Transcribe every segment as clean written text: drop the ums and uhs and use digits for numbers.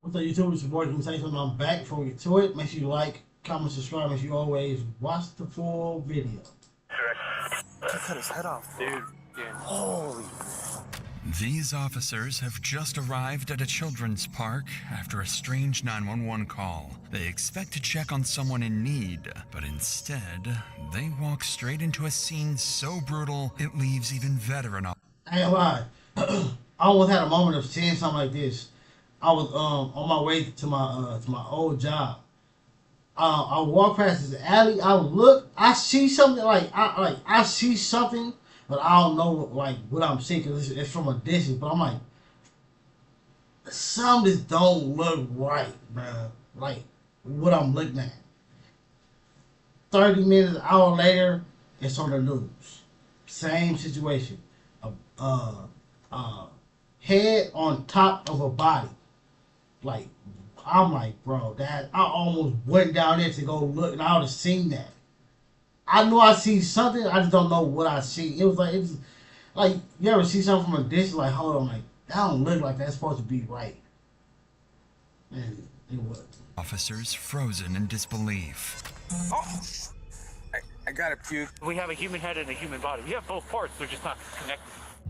What's up, YouTube? It's your boy. Let me say something. I'm back. Before we get to it, make sure you like, comment, subscribe. Make sure you always watch the full video. He cut his head off, dude. Holy. These officers have just arrived at a children's park after a strange 911 call. They expect to check on someone in need, but instead, they walk straight into a scene so brutal it leaves even veteran. I ain't lie. I almost had a moment of seeing something like this. I was on my way to my old job. I walk past this alley. I see something I see something, but I don't know what I'm seeing because it's from a distance. But I'm like, some just don't look right, bro. Like what I'm looking at. 30 minutes, an hour later, it's on the news. Same situation. Head on top of a body. Like, I'm like, bro, that I almost went down there to go look, and I would have seen that. I know I see something, I just don't know what I see. It's like you ever see something from a distance, like, hold on, like that don't look like that's supposed to be right. And it was. Officers frozen in disbelief. Oh! I got a puke. We have a human head and a human body. We have both parts, they're just not connected.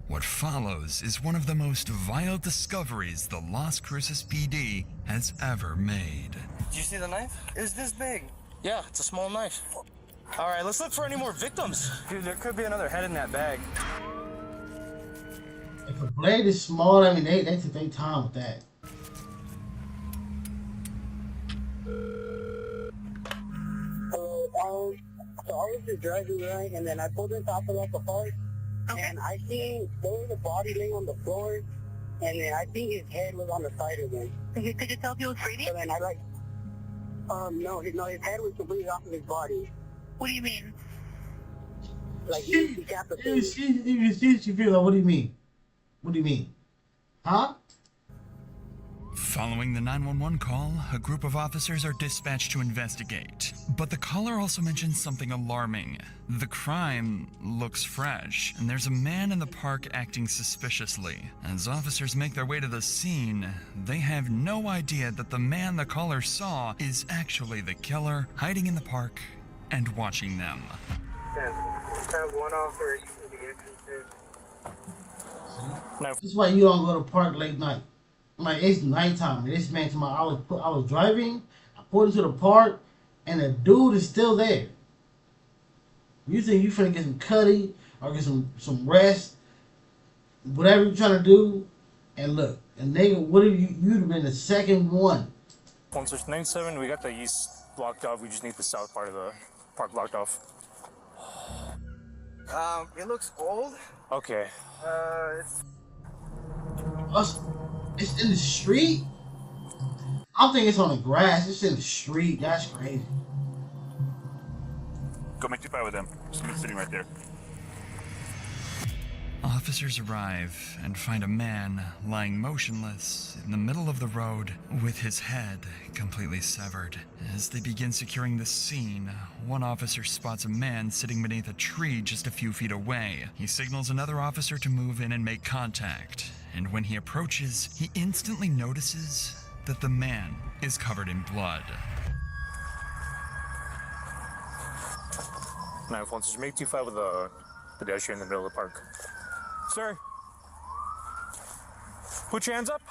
What follows is one of the most vile discoveries the Las Cruces PD has ever made. Did you see the knife? It's this big. Yeah, it's a small knife. All right, let's look for any more victims. Dude, there could be another head in that bag. If a blade is small, I mean, they took their time with that. Hello, so I was just driving, right, and then I pulled into Apalaca Park, and I seen there was a body laying on the floor, and then I think his head was on the side of him. Could you tell if he was breathing? So then I no, his head was completely off of his body. What do you mean? Like, he was decapitated. She feel like, what do you mean? What do you mean? Huh? Following the 911 call, a group of officers are dispatched to investigate. But the caller also mentions something alarming. The crime looks fresh, and there's a man in the park acting suspiciously. As officers make their way to the scene, they have no idea that the man the caller saw is actually the killer, hiding in the park and watching them. Have one officer the This is why you don't go to park late night. Like, it's nighttime. And this man to I was driving, I pulled into the park, and the dude is still there. You think you finna get some cutty or get some rest, whatever you're trying to do, and look, and nigga, what if you'd have been the second one? 1697, we got the east blocked off. We just need the south part of the park blocked off. It looks old. Okay. It's in the street? I think it's on the grass. It's in the street. That's crazy. Go make 2-5 with them. Someone's sitting right there. Officers arrive and find a man lying motionless in the middle of the road with his head completely severed. As they begin securing the scene, one officer spots a man sitting beneath a tree just a few feet away. He signals another officer to move in and make contact, and when he approaches, he instantly notices that the man is covered in blood. 911, just make 2-5 with the pedestrian in the middle of the park. Sir, put your hands up.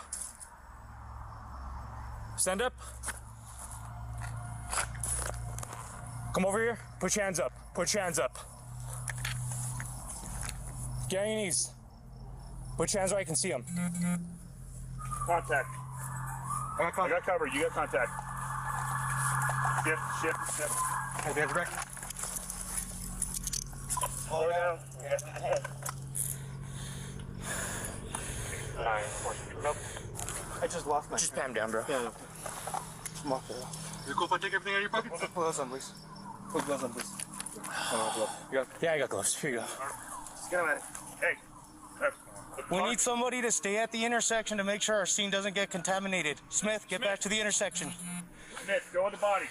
Stand up. Come over here. Put your hands up. Put your hands up. Get on your knees. Put your hands where I can see them. Contact. I got cover. You got contact. Shift. Have you back? Oh, yeah. Nope. I just lost my. Just pat him down, bro. Yeah. Come off there. Is it cool if I take everything out of your pocket? Put gloves on, please. Put gloves on, please. Yeah, I got gloves. Here you go. Get him at it. Hey. We need somebody to stay at the intersection to make sure our scene doesn't get contaminated. Smith, get back to the intersection. Smith, go with the body.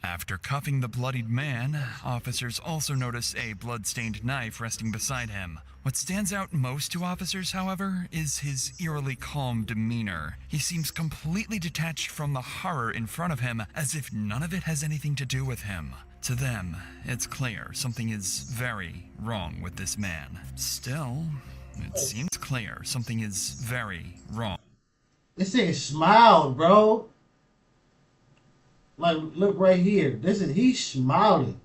After cuffing the bloodied man, officers also notice a blood-stained knife resting beside him. What stands out most to officers, however, is his eerily calm demeanor. He seems completely detached from the horror in front of him, as if none of it has anything to do with him. To them, it's clear something is very wrong with this man. Still, it seems clear something is very wrong. This nigga smiled, bro. Like, look right here. He's smiling.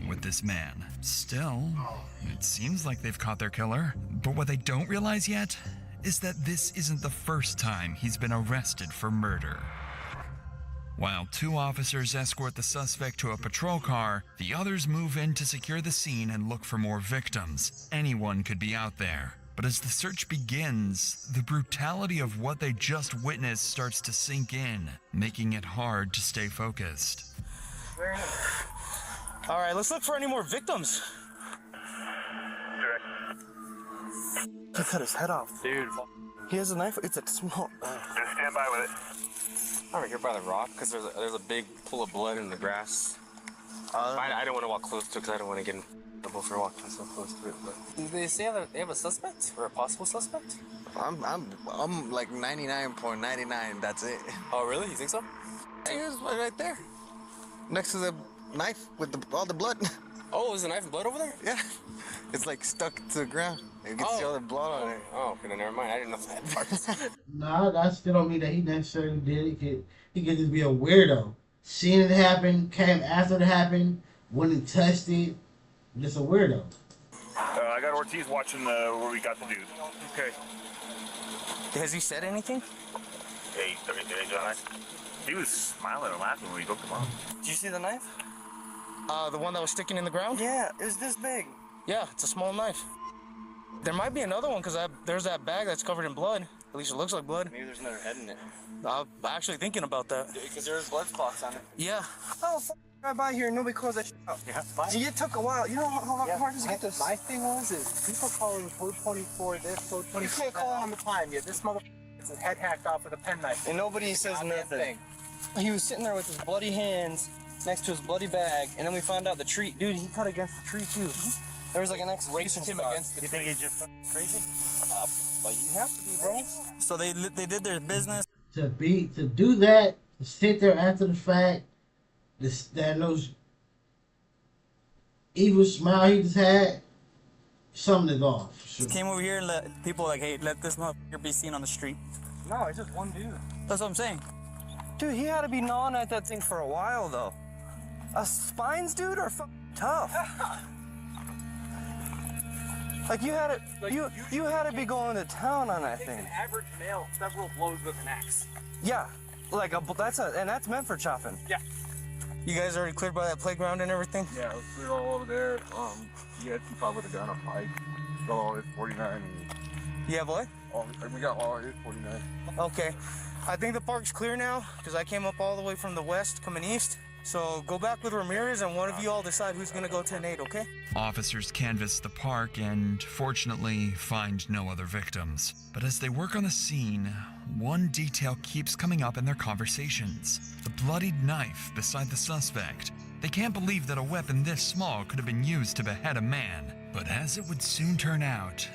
With this man. Still, it seems like they've caught their killer. But what they don't realize yet is that this isn't the first time he's been arrested for murder. While 2 officers escort the suspect to a patrol car, the others move in to secure the scene and look for more victims. Anyone could be out there. But as the search begins, the brutality of what they just witnessed starts to sink in, making it hard to stay focused. All right, let's look for any more victims. He cut his head off. Dude, He has a knife. It's a small. Just stand by with it. I'm right here by the rock because there's a big pool of blood in the grass. I didn't want to walk close to it because I didn't want to get in trouble for walking so close to it. But Did they say that they have a suspect or a possible suspect? I'm like 99.99. That's it. Oh, really? You think so? Here's right there, next to the knife with all the blood. Oh, is a knife and blood over there? Yeah, it's like stuck to the ground. You can see all the blood on it. Oh, okay, then never mind. I didn't know that part. Nah, that still don't mean that he necessarily did it. He could just be a weirdo. Seen it happen, came after it happened, went and touched it. Just a weirdo. I got Ortiz watching where we got the dude. Okay. Has he said anything? Hey, he was smiling and laughing when we hooked him up. Did you see the knife? The one that was sticking in the ground? Yeah, it's this big. Yeah, it's a small knife. There might be another one because there's that bag that's covered in blood. At least it looks like blood. Maybe there's another head in it. I'm actually thinking about that. Because there's blood clots on it. Yeah. Oh, right by here, nobody closed that shit up. Yeah. It took a while. You know how hard does it get this? My thing is people calling code 24 this, code 24. You can't call it on the time yet. This motherfucker gets his head hacked off with a penknife. And nobody says nothing. He was sitting there with his bloody hands next to his bloody bag, and then we found out the tree. Dude, he cut against the tree too. There was like an excavation spot. You think he's just crazy? But you have to be, bro. So they did their business. To do that, to sit there after the fact, that those evil smile he just had, something is off. For sure. Just came over here and let people like, hey, let this motherfucker be seen on the street. No, it's just one dude. That's what I'm saying. Dude, he had to be gnawing at that thing for a while, though. Spines, dude, are tough. Like you had it, you had to be going to town on that thing. An average male, several blows with an axe. Yeah, like that's meant for chopping. Yeah. You guys already cleared by that playground and everything? Yeah, it was cleared all over there. You had some with a gun, a pipe. Oh, it's 49. You have what? We got all it's 49. Okay. I think the park's clear now because I came up all the way from the west coming east. So go back with Ramirez and one of you all decide who's gonna go 10-8, okay? Officers canvass the park and, fortunately, find no other victims. But as they work on the scene, one detail keeps coming up in their conversations. The bloodied knife beside the suspect. They can't believe that a weapon this small could have been used to behead a man. But as it would soon turn out,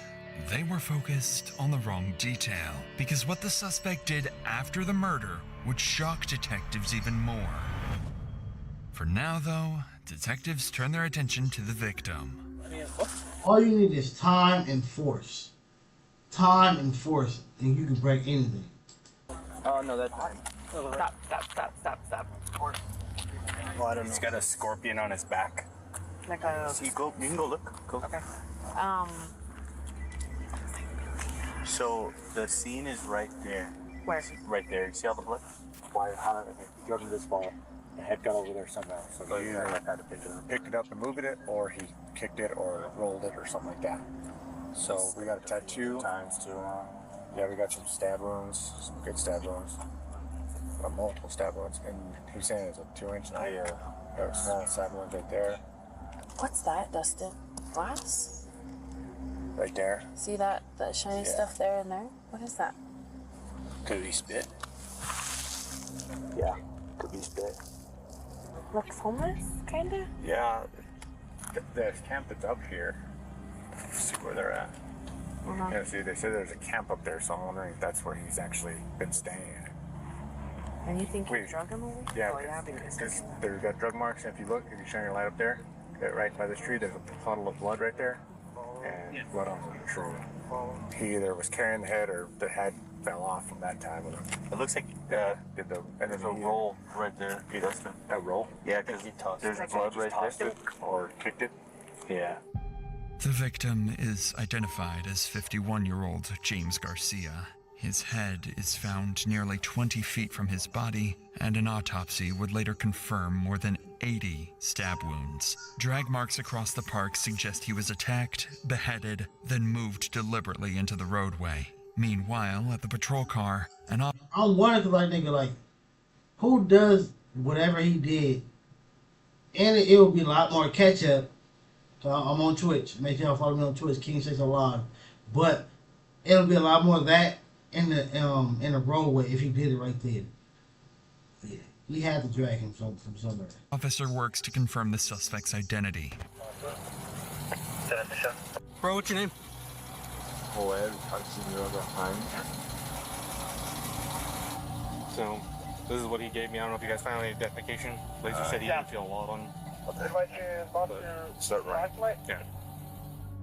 they were focused on the wrong detail. Because what the suspect did after the murder would shock detectives even more. For now, though, detectives turn their attention to the victim. All you need is time and force. Time and force, and you can break anything. Oh, no, that's fine. Stop. well, I don't know. He's got a scorpion on his back. Like You can go look. Go. Okay. So the scene is right there. Where? Right there. You see all the blood? How did he go to this ball? The head got over there somehow. So he either had to picked it up and moved it, or he kicked it, or rolled it, or something like that. So we got a tattoo. Times 2. Yeah, we got some stab wounds, some good stab wounds. Multiple stab wounds. And he's saying it's a 2-inch knife. Yeah. There were small stab wounds right there. What's that, Dustin? Glass? Right there. See that shiny stuff there and there? What is that? Could he spit? Yeah. He's dead. Looks homeless, kinda? Yeah. There's camp that's up here. Let's see where they're at. Yeah, see, they said there's a camp up there, so I'm wondering if that's where he's actually been staying at. And you think you drug him over? Yeah, Oh, yeah, because there's got drug marks, and if you look, if you shine your light up there, right by the tree, there's a puddle of blood right there, and blood on the tree. He either was carrying the head or the head fell off from that time. It looks like and there's a roll right there. A roll? Yeah, because there's blood right there. Or kicked it? Yeah. The victim is identified as 51-year-old James Garcia. His head is found nearly 20 feet from his body, and an autopsy would later confirm more than 80 stab wounds. Drag marks across the park suggest he was attacked, beheaded, then moved deliberately into the roadway. Meanwhile, at the patrol car, I'm wondering, cause like nigga, like, who does whatever he did? And it will be a lot more catch up. So I'm on Twitch. Make sure y'all follow me on Twitch, King Six Alive. But it'll be a lot more of that in the roadway if he did it right there. Yeah, we had to drag him from somewhere. Officer works to confirm the suspect's identity. Bro, what's your name? So, this is what he gave me. I don't know if you guys found any identification. Laser said he didn't feel a lot on. Yeah.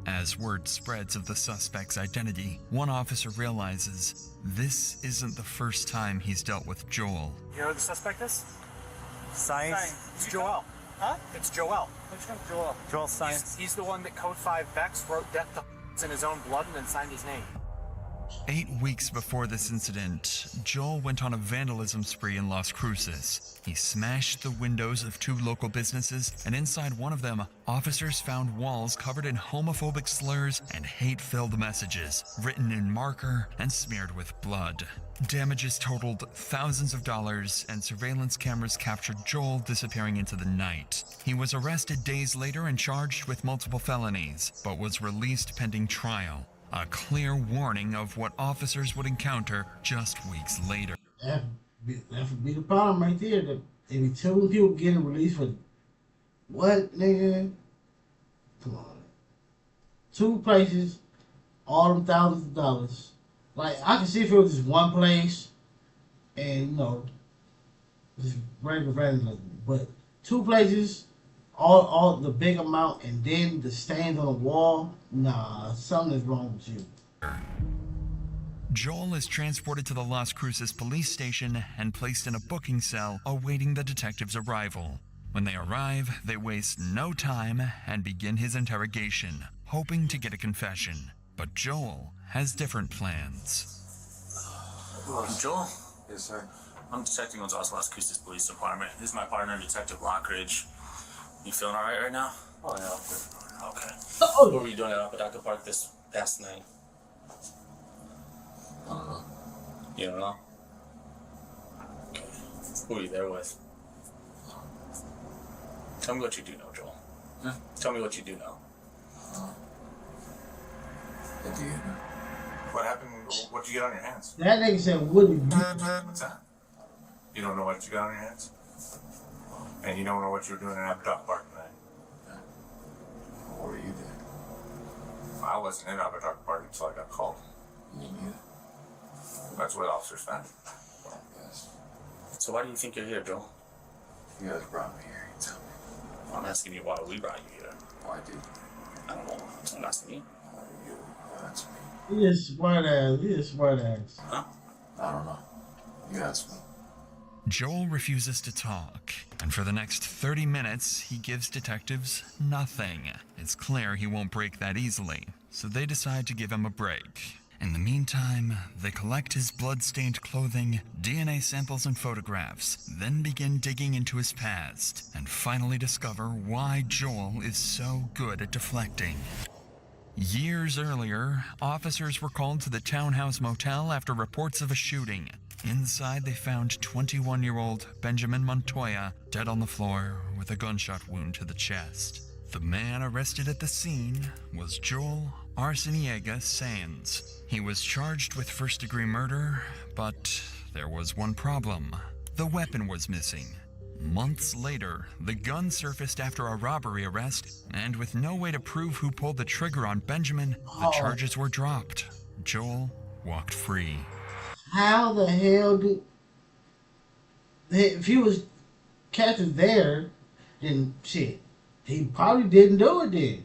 As word spreads of the suspect's identity, one officer realizes this isn't the first time he's dealt with Joel. You know who the suspect is? Science. It's Joel. Huh? It's Joel. Which one's Joel? Joel Science. He's the one that Code 5 Vex wrote death to in his own blood and then signed his name. 8 weeks before this incident, Joel went on a vandalism spree in Las Cruces. He smashed the windows of 2 local businesses, and inside one of them, officers found walls covered in homophobic slurs and hate-filled messages, written in marker and smeared with blood. Damages totaled thousands of dollars, and surveillance cameras captured Joel disappearing into the night. He was arrested days later and charged with multiple felonies, but was released pending trial. A clear warning of what officers would encounter just weeks later. That would be the problem right there. That there be too many people getting released for what, nigga? Come on. 2 places, all them thousands of dollars. Like, I can see if it was just one place and, you know, just regular vandalism. But 2 places, all the big amount, and then the stains on the wall, nah, something is wrong with you. Joel is transported to the Las Cruces police station and placed in a booking cell awaiting the detective's arrival. When they arrive, they waste no time and begin his interrogation, hoping to get a confession. But Joel has different plans. Joel? Yes, sir. I'm Detective Gonzalez, Las Cruces Police Department. This is my partner, Detective Lockridge. You feeling alright right now? Oh, yeah. Okay. What were you doing at Apodaca Park this past night? I don't know. You don't know? Okay. Who were you there with? Tell me what you do know, Joel. Huh? Tell me what you do know. What do you know? What happened? What'd you get on your hands? That nigga said, what do you do? What's that? You don't know what you got on your hands? And you don't know what you were doing at Apodaca Park tonight? What were you doing? I wasn't in Apodaca Park until I got called. Me neither. That's what officers found. Yes. So why do you think you're here, Joel? You guys brought me here, you tell me. I'm asking you why we brought you here. Why did you? I don't know. I'm asking you. Why are you? That's me. He is smart ass. He is smart ass. Huh? I don't know. You ask me. Joel refuses to talk, and for the next 30 minutes, he gives detectives nothing. It's clear he won't break that easily, so they decide to give him a break. In the meantime, they collect his blood-stained clothing, DNA samples, and photographs, then begin digging into his past, and finally discover why Joel is so good at deflecting. Years earlier, officers were called to the Townhouse Motel after reports of a shooting. Inside, they found 21-year-old Benjamin Montoya dead on the floor with a gunshot wound to the chest. The man arrested at the scene was Joel Arciniega Sands. He was charged with first-degree murder, but there was one problem. The the weapon was missing. Months later, the gun surfaced after a robbery arrest, and with no way to prove who pulled the trigger on Benjamin, the charges were dropped. Joel walked free. How the hell did... If he was captured there, then shit, he probably didn't do it then.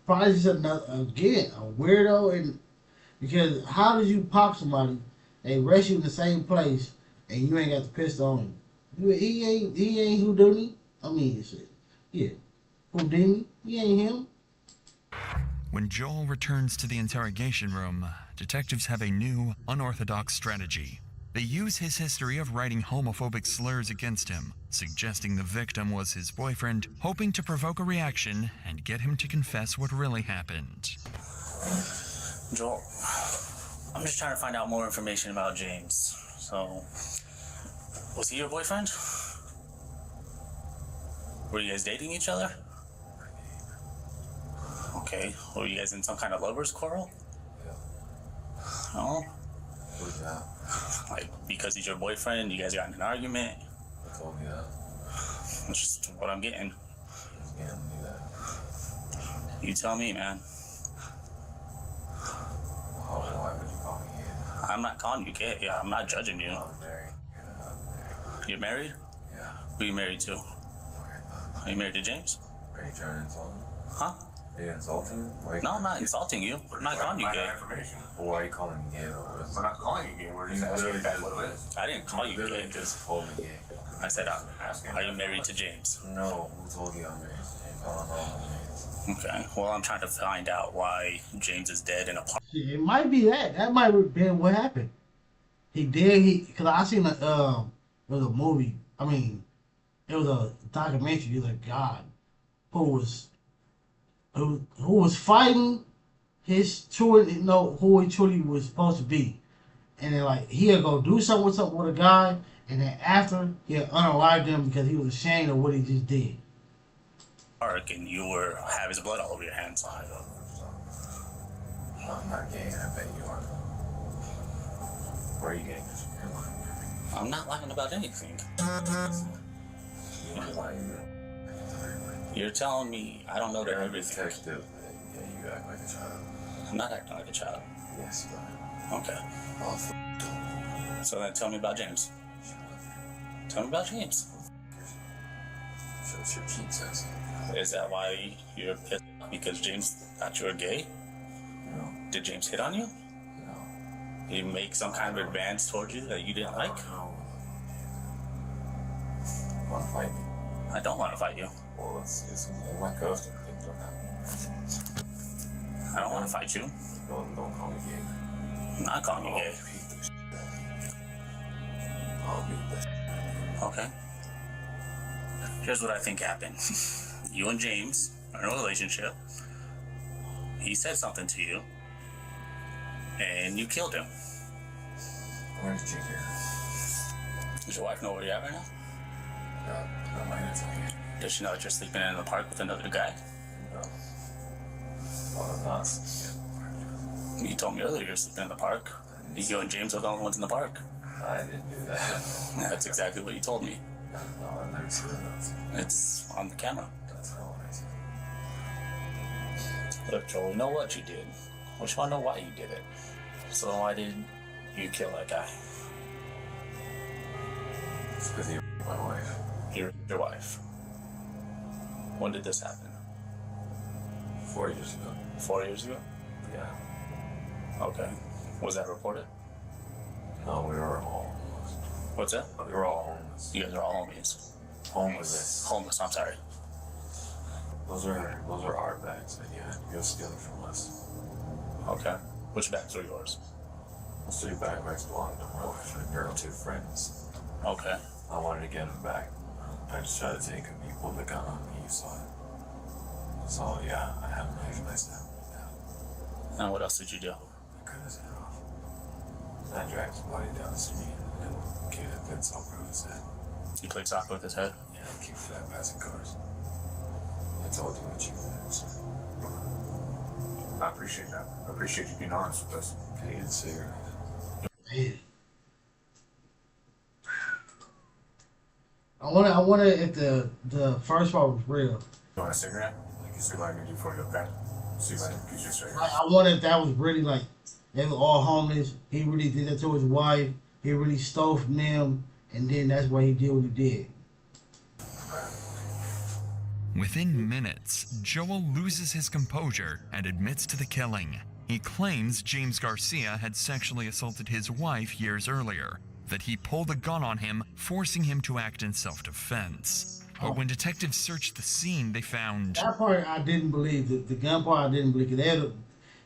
Probably just another, again, a weirdo. And because how did you pop somebody, they arrest you in the same place, and you ain't got the pistol on him? He ain't Houdini. I mean, shit. Yeah. Houdini. He ain't him. When Joel returns to the interrogation room, detectives have a new, unorthodox strategy. They use his history of writing homophobic slurs against him, suggesting the victim was his boyfriend, hoping to provoke a reaction and get him to confess what really happened. Joel, I'm just trying to find out more information about James. So, was he your boyfriend? Were you guys dating each other? Okay. Were you guys in some kind of lover's quarrel? Yeah. No? What's that? Like, because he's your boyfriend, you guys got in an argument? I told you that. That's just what I'm getting. He's getting me that. You tell me, man. Why would you call me gay? I'm not calling you gay. Yeah, I'm not judging you. I'm married. You're married? Yeah. Who are you married to? Are you married to James? Are you trying to insult me? Huh? Are you insulting me? No, I'm not insulting you. I'm not calling you gay. Well, why are you calling me gay? We're not calling you gay. We're just asking you guys what it is. I didn't call you gay. Just told me gay. I said, are you married to James? No, who told you I'm married to James? I don't know I'm married. Okay, well, I'm trying to find out why James is dead in a park. It might be that. That might have been what happened. Because I seen it was a movie. I mean, it was a documentary. It was a guy who was fighting his true, who he truly was supposed to be. And then, like, he'll go do something with a guy, and then after, he'll unalive them because he was ashamed of what he just did. And you have his blood all over your hands. I'm not gay, I bet you are. Where are you getting this from? You're lying. I'm not lying about anything. You're lying. You're telling me I don't know You're everything. detective. Yeah, you act like a child. I'm not acting like a child. Yes, you are. Okay. Oh, So then tell me about James. Tell me about James. Show your cheat says. Is that why you're pissed because James thought you were gay? No. Did James hit on you? No. Did he make some kind of advance towards you that you didn't like? No. You want to fight me? I don't want to fight you. Well, let's get some more ghost and things don't happen. I don't want to fight you. Don't call me gay. I'm not calling you gay. I'll beat this. Okay. Here's what I think happened. You and James are in a relationship. He said something to you, and you killed him. Where did you hear? Does your wife know where you're at right now? I'm not gonna tell you. Does she know that you're sleeping in the park with another guy? No. Well, I'm not. You told me earlier you're sleeping in the park. You and James are the only ones in the park. I didn't do that. That's exactly what you told me. No, I've never seen that. It's on the camera. That's not what I said. Look, Joel, we know what you did. We just want to know why you did it. So why did you kill that guy? It's because you're my wife. Your wife. When did this happen? 4 years ago. 4 years ago? Yeah. Okay. Was that reported? No, we were all homeless. What's that? We were all homeless. You guys are all homies. Homeless. Homeless, I'm sorry. Those are our bags that you had to go stealing from us. Okay. Which bags are yours? Those 3 backpacks belong to my wife and her 2 friends. Okay. I wanted to get them back. I just tried to take them. You pulled the gun on me, you saw it. So yeah, I have a knife and I stabbed him down. And what else did you do? I cut his head off. I dragged his body down the street and gave it a good soccer with his head. You played soccer with his head? Yeah, I keep flat passing cars. I told you what you did. So. I appreciate that. I appreciate you being honest with us. Can you get a cigarette? Man. I wonder if the first part was real. You want a cigarette? You can see what I can do for you, okay? See what I can do for you. I wonder if that was really like they were all homeless. He really did that to his wife. He really stole from them, and then that's why he did what he did. Within minutes, Joel loses his composure and admits to the killing. He claims James Garcia had sexually assaulted his wife years earlier, that he pulled a gun on him, forcing him to act in self-defense. But when detectives searched the scene, they found... That part I didn't believe. The gun part I didn't believe.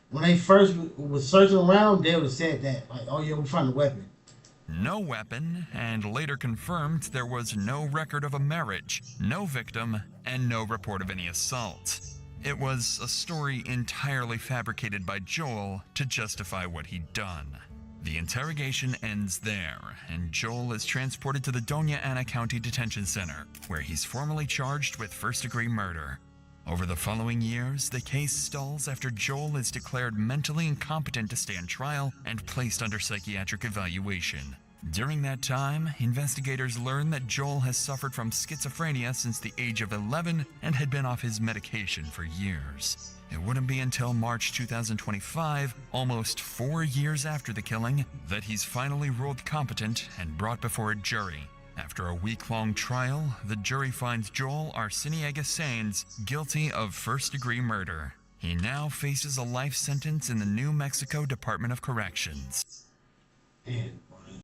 When they first was searching around, they would have said that. Like, oh yeah, we found a weapon. No weapon, and later confirmed there was no record of a marriage, no victim, and no report of any assault. It was a story entirely fabricated by Joel to justify what he'd done. The interrogation ends there, and Joel is transported to the Doña Ana County Detention Center, where he's formally charged with first-degree murder. Over the following years, the case stalls after Joel is declared mentally incompetent to stand trial and placed under psychiatric evaluation. During that time, investigators learn that Joel has suffered from schizophrenia since the age of 11 and had been off his medication for years. It wouldn't be until March 2025, almost 4 years after the killing, that he's finally ruled competent and brought before a jury. After a week-long trial, the jury finds Joel Arciniega Saenz guilty of first-degree murder. He now faces a life sentence in the New Mexico Department of Corrections. And